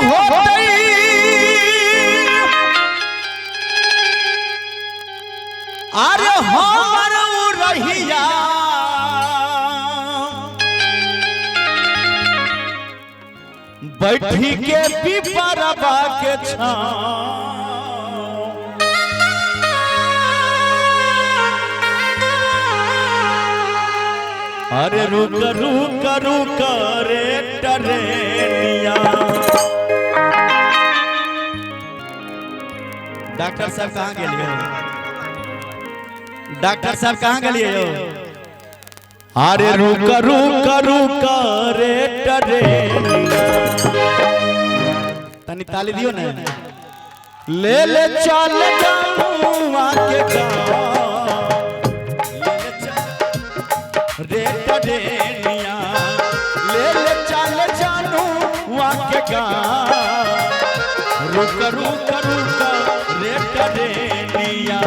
होतई अरे हमर रहिया बैठी के पिपरवा के छाँव अरे रुक रुक रुक रे टरेनिया। डॉक्टर साहब कहाँ गेलिए डॉक्टर साहब कहाँ गेलिए हो अरे रुक रुक रुक रे टरेनिया। तनी ताली दियो ना ले ले चल जाऊँ के गाँव रे टरेनिया ले ले चल जानू वाके गाँव रुक रुक रुक रे टरेनिया।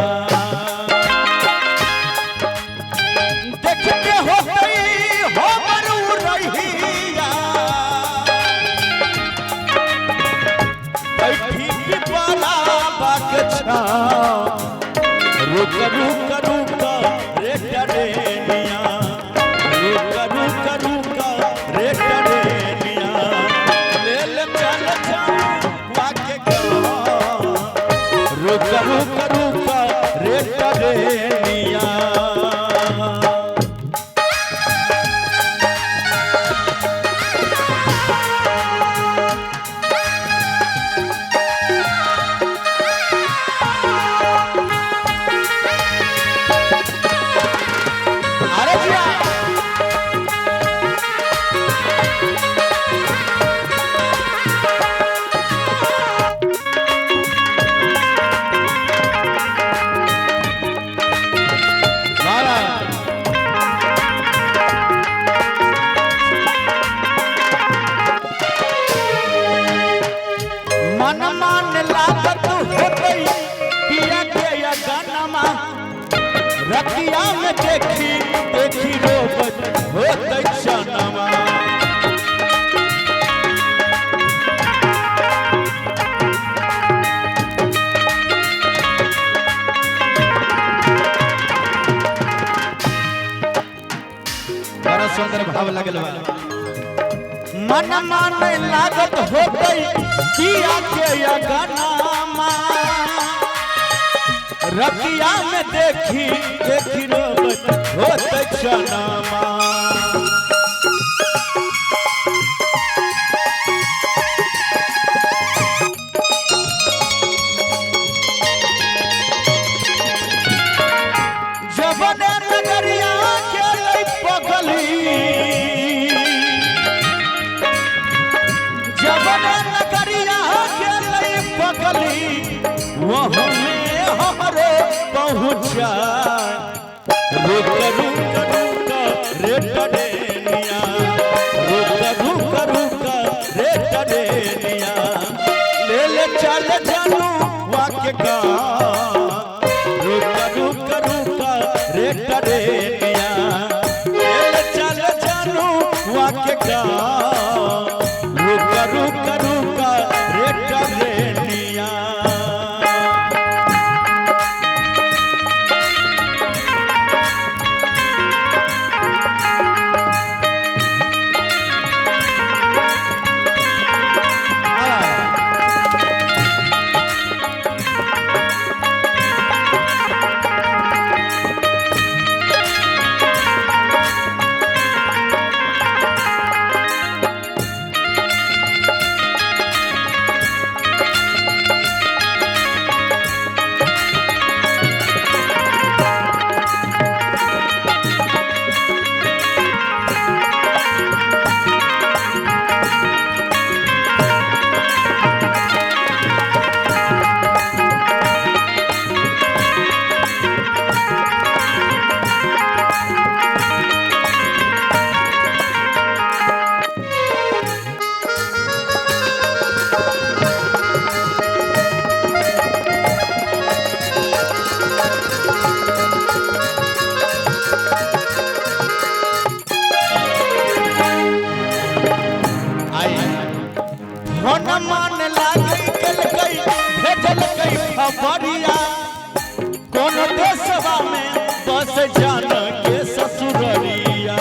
देखते हो गई हो मरू रहिया बैठी पिपला बाग छाँव रुक रुक रुक रे टरेनिया रुक रुक रुक रे टरेनिया ले ले चल जाऊँ वाके गाँव रुक रुक रुक रे टरेनिया। मन मान लागत होतई पिया के या गानमा रतिया में देखी देखी रोबत होतई सनमा। बड़ा सुंदर भाव लगल बा मन मान लागत होतई पिया के या गानमा रतिया में देखी देखी रोबत होतई सनमा। जबन नगरिया के लई पगली जबन नगरिया के लई पगली वह में हमरे पहुँचा रुक रुक रुक रे टरेनिया रुक रुक रुक रे टरेनिया ले ले चल जानू वाके गाँव रुक रुक रुक रे टरेनिया ले ले चल जानू वाके गाँव रुक रुक रुक रे टरेनिया। मन लागी गल गई भेजल गई खबरिया कौन देशवा में बस जान के ससुररिया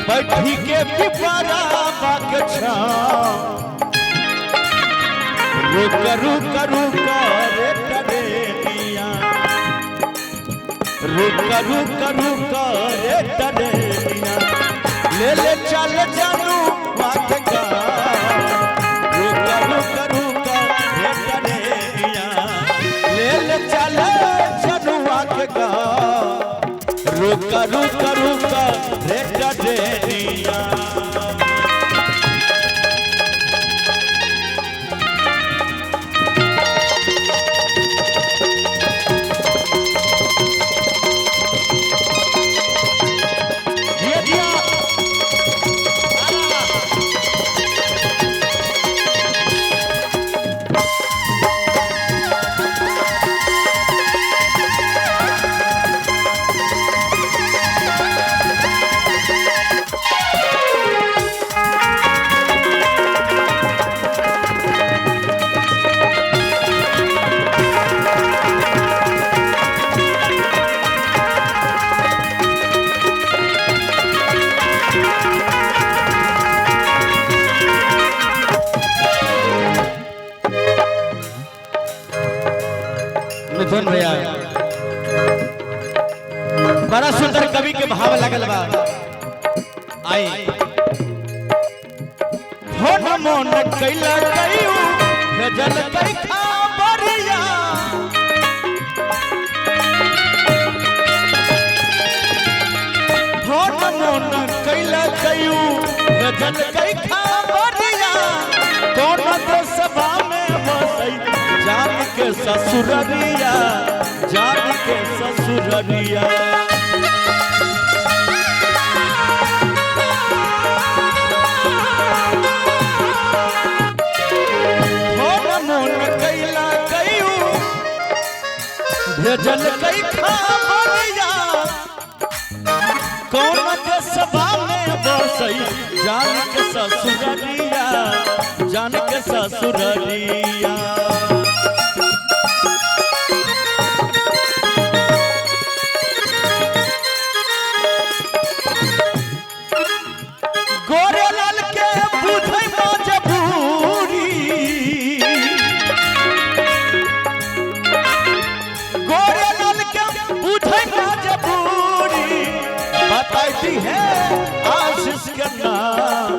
बैठी के पिपरा बाग छा रुक रुक रुक रे टरेनिया रुक रुक रुक रे टरेनिया ले ले चल जानू बात का रुक रुक रुक रे टरेनिया ले ले चल जानू बात का रुक रुक रुक रे टरेनिया सुन भैया बड़ा सुंदर कवि के भाव लगल बा आई हो न मन कैला कयू भेजल कई खबरिया हो न मन कैला कयू भेजल कई खबरिया कौन देशवा में बसई जान के ससुररिया जान के ससुररिया मन कैला कयू भेजल कई खबरिया कौन देशवा में बसई जान के ससुररिया जान के ससुररिया है आशीष के नाम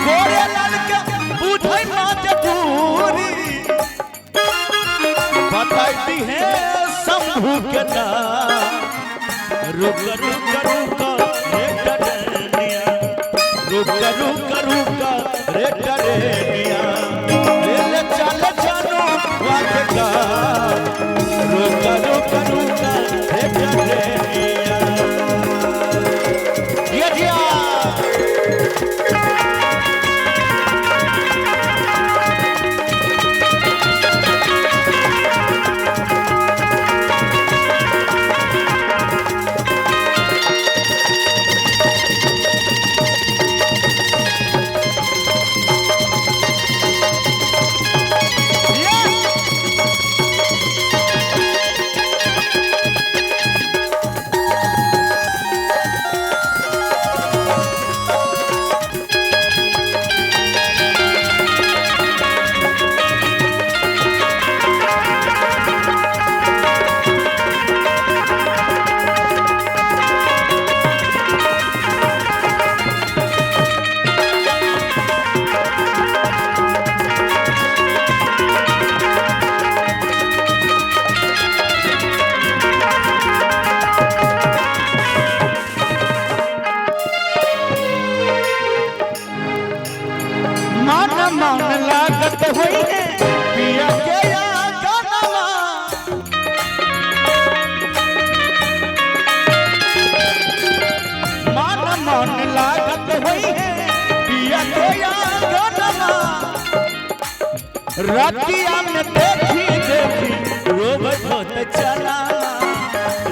गोरे लाल के बुझै मजबूरी बताती है शंभू के नाम रुक रुक रुक रे टरेनिया रुक रुक रुक रे टरेनिया ले चल जानो वाट का रुक रुक रुक रे टरेनिया मन लागत होई है पिया के आंगनवा मन लागत होई है पिया के आंगनवा रतिया में देखी देखी रोबत होत चला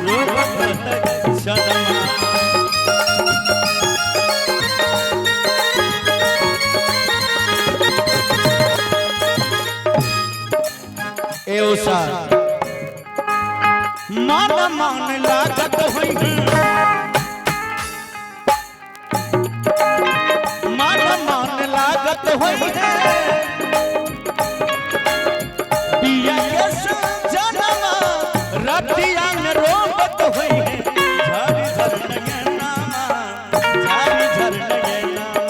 रोबत होत चला एसा मन लागत होई मन लागत होई पिया के सजनवा रतिया में रोबत होई झरी झर नयनामा झरी झर नयनामा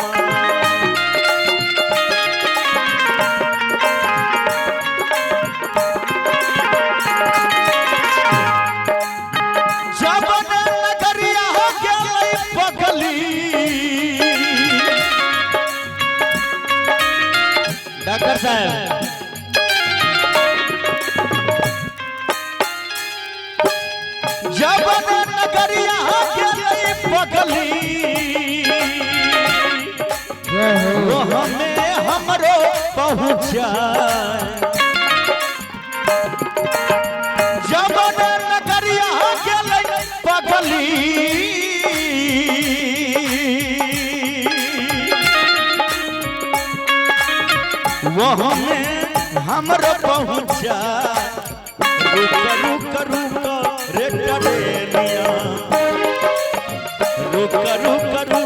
डॉक्टर साहब जब नगरिया के पगली वो हमें हमरो पहुँचा जब नगरिया के पगली वो हमें हमरो पहुँचा रुक रुक रुक रे टरेनिया रुक रुक रुक